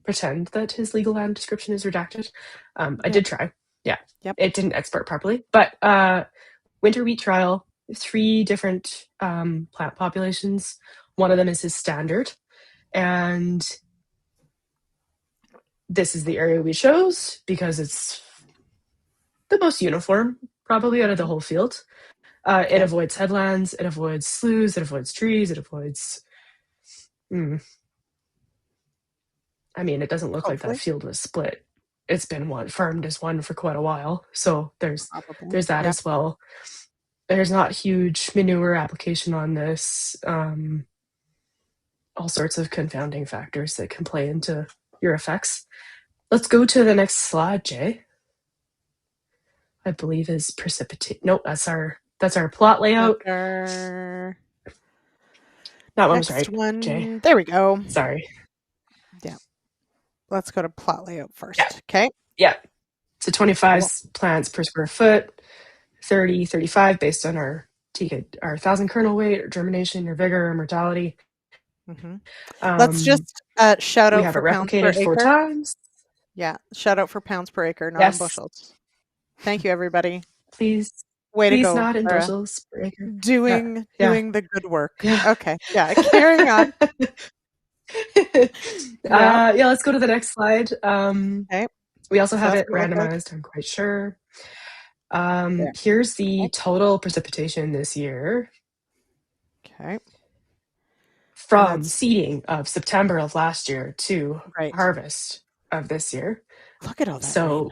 pretend that his legal land description is redacted. I did try. Yeah. It didn't export properly. But winter wheat trial, 3 different plant populations. One of them is his standard. And this is the area we chose because it's the most uniform, probably, out of the whole field. It avoids headlands, it avoids sloughs, it avoids trees, it avoids... I mean, it doesn't look like that field was split. It's been farmed as one for quite a while. So there's that as well. There's not huge manure application on this. All sorts of confounding factors that can play into your effects. Let's go to the next slide, Jay. I believe is precipitate. Nope, that's our plot layout. That one was right, Jay. There we go. Sorry. Yeah. Let's go to plot layout first. Okay. Yeah. So 25 plants per square foot, 30, 35 based on our 1,000 kernel weight, or germination, or vigor, or mortality. Let's just shout out for pounds per acre. 4 times. Yeah, shout out for pounds per acre, not in bushels. Thank you, everybody. Please. Way to go, not in bushels per acre. Doing the good work. Okay. Yeah. Carrying on. Let's go to the next slide. We also have it randomized, I'm quite sure. Here's the total precipitation this year. Okay. From seeding of September of last year to harvest of this year. Look at all that. So,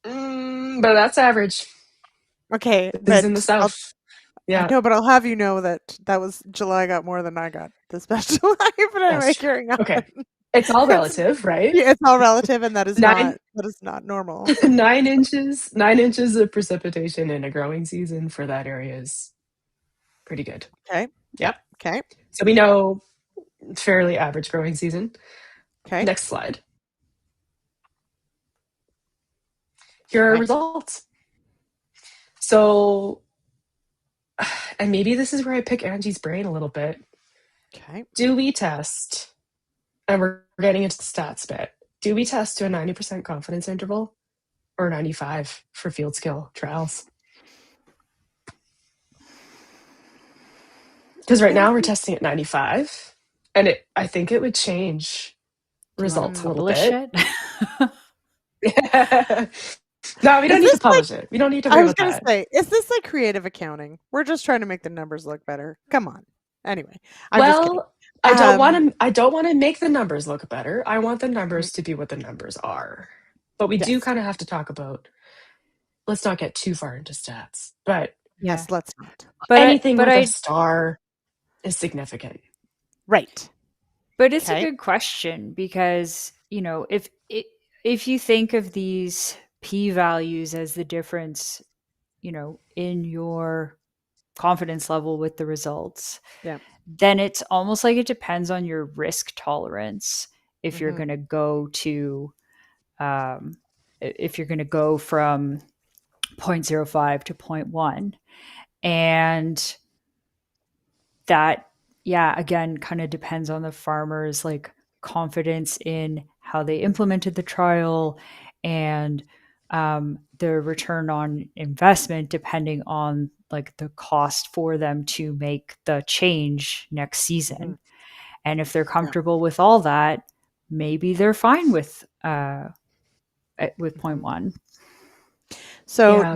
but that's average. Okay. This is in the south. I know, but I'll have you know that was July got more than I got this past July. But anyway, carrying on. Okay. It's all relative, right? Yeah, it's all relative, and that is not normal. 9 inches of precipitation in a growing season for that area is pretty good. Okay. Yep. Okay. So we know fairly average growing season. Okay. Next slide. Here are our results. So, and maybe this is where I pick Angie's brain a little bit. Okay. Do we test, and we're getting into the stats bit, do we test to a 90% confidence interval or 95 for field skill trials? Because right now we're testing at 95, and I think it would change results a little Publish bit. it? No, we don't Is need to this publish it. We don't need to I worry was about gonna that. say, is this like creative accounting? We're just trying to make the numbers look better. Come on. Anyway, I'm just kidding. Well, I don't want to make the numbers look better. I want the numbers to be what the numbers are. But we do Yes. kind of have to talk about, let's not get too far into stats, but Yes, let's not. anything with a star is significant. Right. But it's Okay. a good question because, you know, if you think of these p-values as the difference, you know, in your confidence level with the results, Yeah. then it's almost like it depends on your risk tolerance if you're going to go to if you're going to go from 0.05 to 0.1. And that, yeah, again, kind of depends on the farmer's like confidence in how they implemented the trial and the return on investment, depending on like the cost for them to make the change next season. And if they're comfortable with all that, maybe they're fine with 0.1. So Yeah.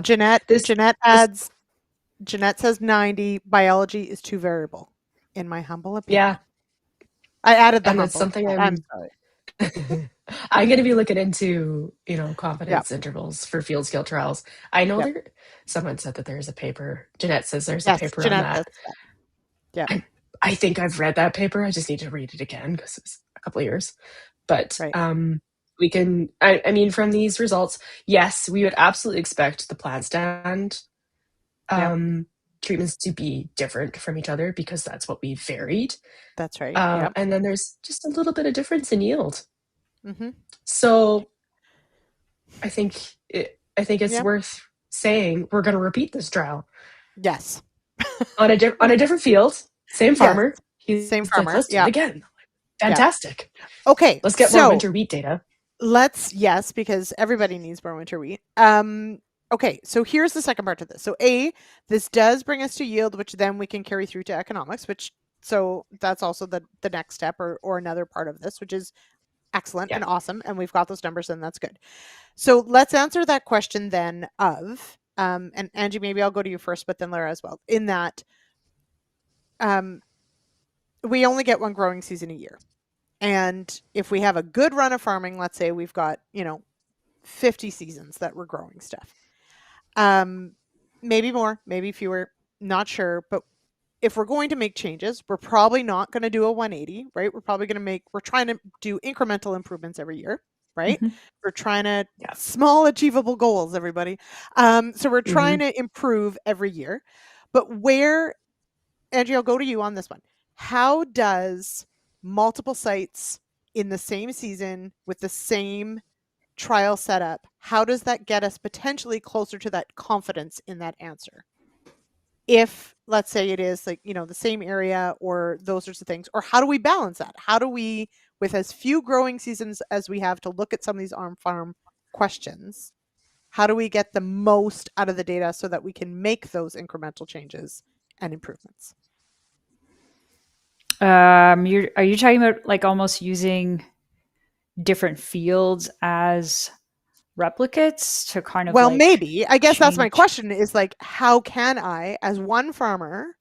Jeanette says 90. Biology is too variable, in my humble opinion. Yeah. I added the And humble. that's something I'm sorry. I'm going to be looking into, confidence intervals for field scale trials. I know someone said that there's a paper. Jeanette says there's a paper on that. Yeah. I think I've read that paper. I just need to read it again because it's a couple of years. But we can, I mean, from these results, yes, we would absolutely expect the plant stand treatments to be different from each other because that's what we varied. That's right. And then there's just a little bit of difference in yield. Mm-hmm. So I think it's worth saying we're going to repeat this trial. Yes. on a different field, same farmer. Yes. Same farmer. Let's do it again. Fantastic. Yeah. Okay. Let's get more winter wheat data. Because everybody needs more winter wheat. Okay, so here's the second part to this. So this does bring us to yield, which then we can carry through to economics, so that's also the next step or another part of this, which is excellent and awesome. And we've got those numbers and that's good. So let's answer that question then of, and Angie, maybe I'll go to you first, but then Lara as well, in that we only get one growing season a year. And if we have a good run of farming, let's say we've got, 50 seasons that we're growing stuff. Maybe more, maybe fewer, not sure. But if we're going to make changes, we're probably not going to do a 180, right? We're trying to do incremental improvements every year, right? Mm-hmm. We're trying to small achievable goals, everybody. So we're trying to improve every year. But Angie, I'll go to you on this one. How does multiple sites in the same season with the same trial setup, how does that get us potentially closer to that confidence in that answer? If, let's say, it is like, the same area or those sorts of things, or how do we balance that? How do we, with as few growing seasons as we have to look at some of these on-farm questions, how do we get the most out of the data so that we can make those incremental changes and improvements? Are you talking about like almost using different fields as replicates to kind of maybe I guess that's my question is like, how can I, as one farmer,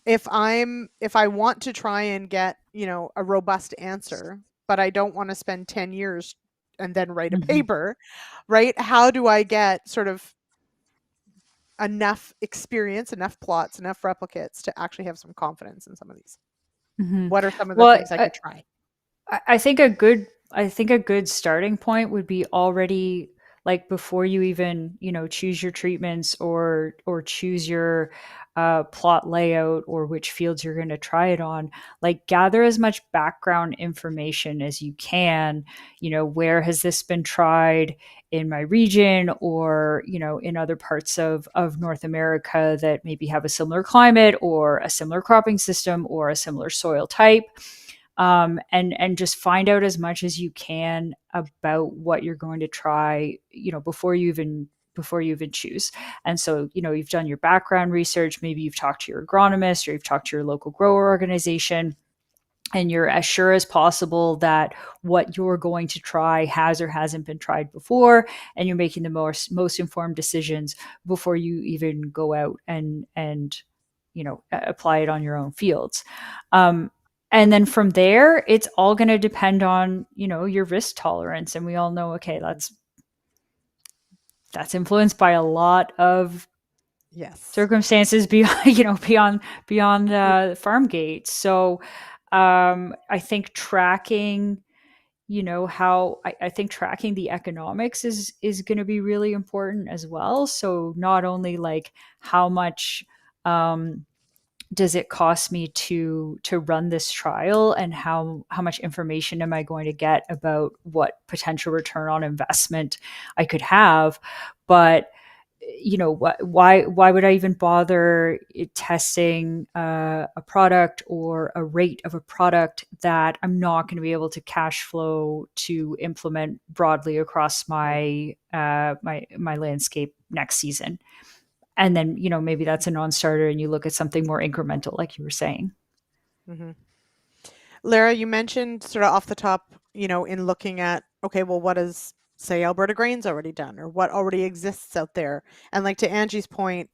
if I want to try and get a robust answer, but I don't want to spend 10 years and then write a paper, right? How do I get sort of enough experience, enough plots, enough replicates to actually have some confidence in some of these? What are some of the things I could try? I think a good starting point would be already like before you even choose your treatments or choose your plot layout or which fields you're going to try it on, like gather as much background information as you can. Where has this been tried in my region or in other parts of North America that maybe have a similar climate or a similar cropping system or a similar soil type. and just find out as much as you can about what you're going to try, before you even choose. And so, you've done your background research, maybe you've talked to your agronomist or you've talked to your local grower organization, and you're as sure as possible that what you're going to try has or hasn't been tried before, and you're making the most informed decisions before you even go out and apply it on your own fields. And then from there, it's all going to depend on your risk tolerance, and we all know, okay, that's influenced by a lot of circumstances beyond farm gate. So I think tracking, I think tracking the economics is going to be really important as well. So not only like how much does it cost me to run this trial, and how much information am I going to get about what potential return on investment I could have, but why would I even bother testing a product or a rate of a product that I'm not going to be able to cash flow to implement broadly across my my landscape next season? And then maybe that's a non-starter, and you look at something more incremental, like you were saying. Mm-hmm. Lara, you mentioned sort of off the top, in looking at, okay, well, what has, say, Alberta Grains already done, or what already exists out there? And like to Angie's point,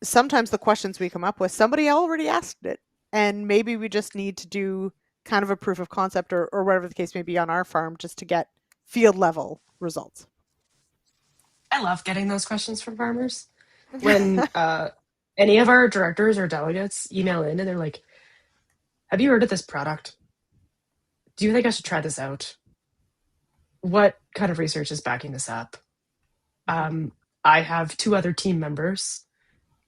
sometimes the questions we come up with, somebody already asked it, and maybe we just need to do kind of a proof of concept or whatever the case may be on our farm just to get field level results. I love getting those questions from farmers. When any of our directors or delegates email in and they're like, have you heard of this product? Do you think I should try this out? What kind of research is backing this up? I have 2 other team members,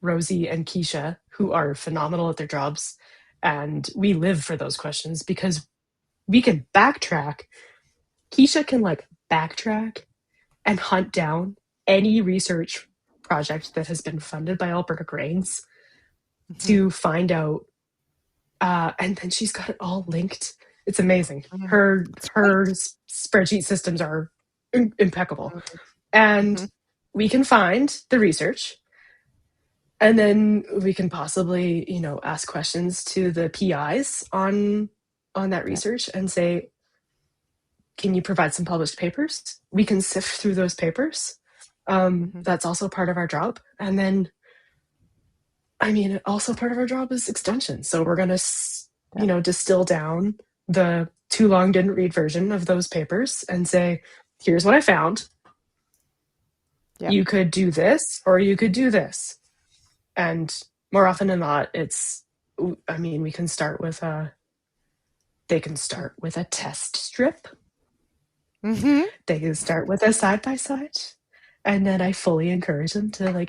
Rosie and Keisha, who are phenomenal at their jobs. And we live for those questions because we can backtrack. Keisha can backtrack and hunt down any research project that has been funded by Alberta Grains to find out. And then she's got it all linked. It's amazing. Her spreadsheet systems are impeccable. And we can find the research, and then we can possibly, ask questions to the PIs on that research and say, can you provide some published papers? We can sift through those papers. That's also part of our job. And then, also part of our job is extension. So we're going to, distill down the too long didn't read version of those papers and say, here's what I found. Yep. You could do this, or you could do this. And more often than not, we can start with they can start with a test strip. They can start with a side-by-side. And then I fully encourage them to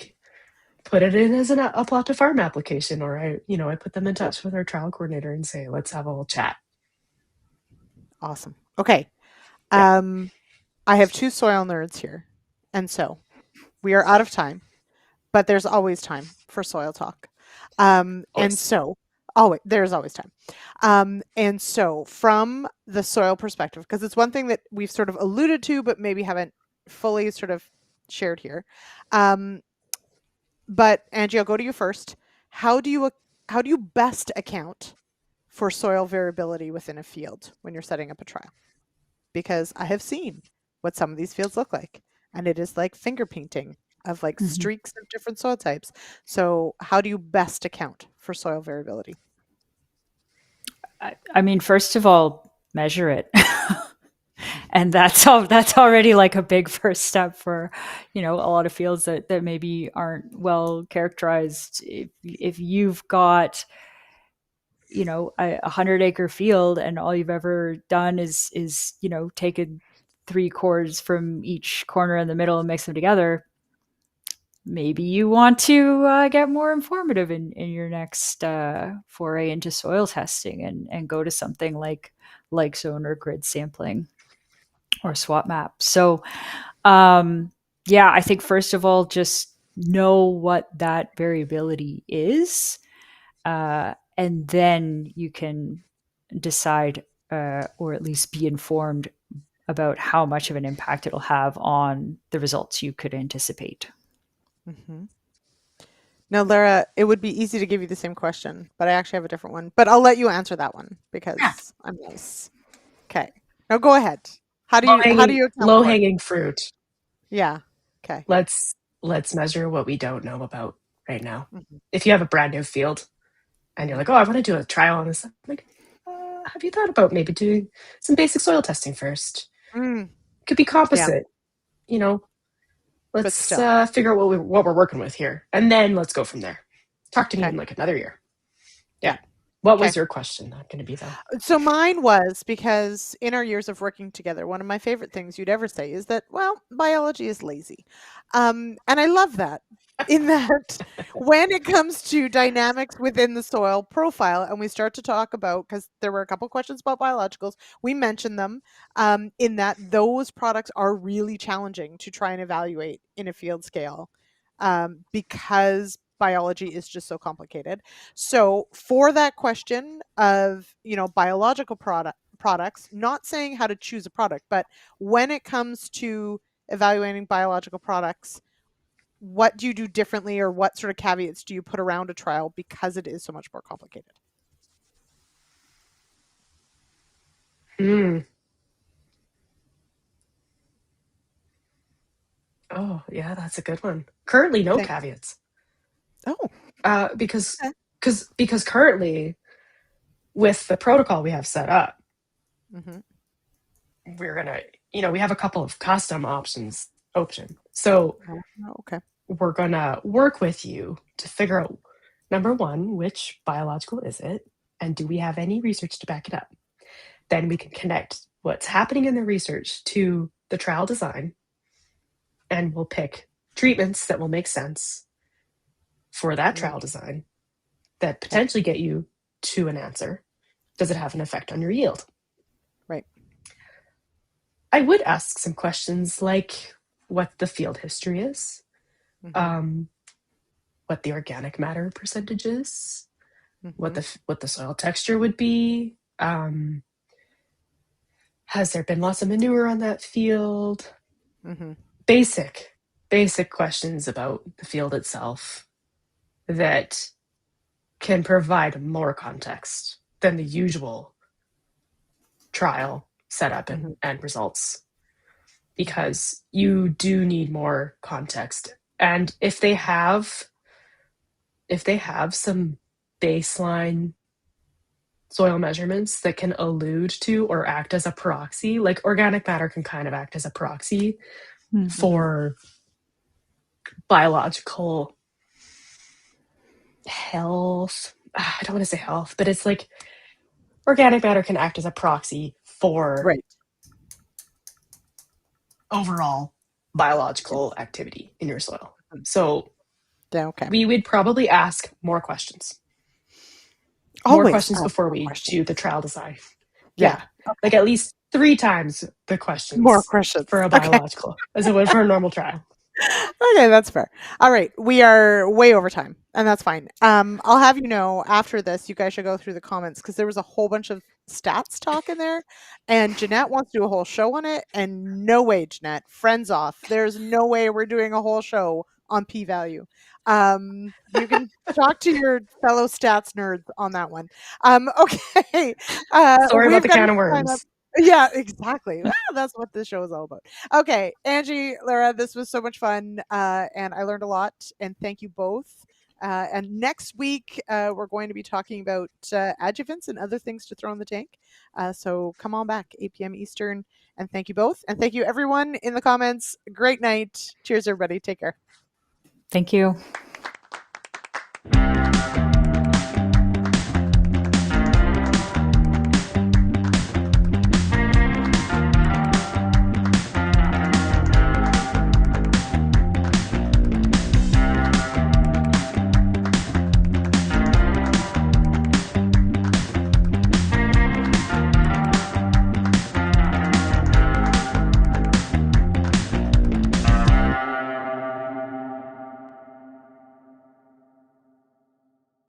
put it in as a plot to farm application, or I put them in touch with our trial coordinator and say, let's have a little chat. Awesome. Okay. I have 2 soil nerds here. And so we are out of time, but there's always time for soil talk. And so there's always time. And so from the soil perspective, because it's one thing that we've sort of alluded to, but maybe haven't fully sort of shared here. But Angie, I'll go to you first. How do you best account for soil variability within a field when you're setting up a trial? Because I have seen what some of these fields look like, and it is like finger painting of streaks of different soil types. So how do you best account for soil variability? First of all, measure it. And that's already a big first step for, a lot of fields that maybe aren't well characterized. If you've got, a 100-acre field and all you've ever done is taken 3 cores from each corner in the middle and mix them together, maybe you want to get more informative in your next foray into soil testing and go to something like zone or grid sampling or swap map. So I think first of all, just know what that variability is, and then you can decide or at least be informed about how much of an impact it'll have on the results you could anticipate. Mm-hmm. Now, Lara, it would be easy to give you the same question, but I actually have a different one. But I'll let you answer that one because I'm nice. Okay. Now go ahead. How do you account low for it? hanging fruit? Yeah. Okay. Let's measure what we don't know about right now. Mm-hmm. If you have a brand new field and you're like, oh, I want to do a trial on this, I'm like, have you thought about maybe doing some basic soil testing first? Could be composite, you know. Let's figure out what we're working with here, and then let's go from there. Talk to me in like another year. Yeah. What was your question going to be, though? So mine was, because in our years of working together, one of my favorite things you'd ever say is that, well, biology is lazy. And I love that, in that when it comes to dynamics within the soil profile, and we start to talk about, because there were a couple questions about biologicals, we mentioned them, in that those products are really challenging to try and evaluate in a field scale, because biology is just so complicated. So for that question of, biological products, not saying how to choose a product, but when it comes to evaluating biological products, what do you do differently, or what sort of caveats do you put around a trial because it is so much more complicated? Oh, yeah, that's a good one. Currently, no caveats. Oh. Because currently, with the protocol we have set up, we're gonna, we have a couple of custom options open. So we're gonna work with you to figure out, number one, which biological is it, and do we have any research to back it up? Then we can connect what's happening in the research to the trial design, and we'll pick treatments that will make sense for that trial design that potentially get you to an answer. Does it have an effect on your yield? Right. I would ask some questions like what the field history is, what the organic matter percentage is, what the soil texture would be. Has there been lots of manure on that field? Basic questions about the field itself that can provide more context than the usual trial setup and results, because you do need more context. And if they have some baseline soil measurements that can allude to or act as a proxy, like organic matter can kind of act as a proxy for biological health. I don't want to say health, but it's like organic matter can act as a proxy for overall biological activity in your soil. So we would probably ask more questions. More questions before we do the trial design. Yeah. Like at least 3 times the questions. More questions for a biological as it would for a normal trial. Okay, that's fair. All right, we are way over time, and that's fine. I'll have you know, after this, you guys should go through the comments, because there was a whole bunch of stats talk in there, and Jeanette wants to do a whole show on it, and no way, Jeanette, friends off. There's no way we're doing a whole show on p-value. You can talk to your fellow stats nerds on that one. Okay. Sorry about the can of worms. Yeah, exactly. That's what this show is all about. Okay, Angie, Lara, this was so much fun, and I learned a lot, and thank you both. And next week, we're going to be talking about adjuvants and other things to throw in the tank. So come on back, 8 p.m. Eastern, and thank you both. And thank you, everyone in the comments. Great night. Cheers, everybody. Take care. Thank you.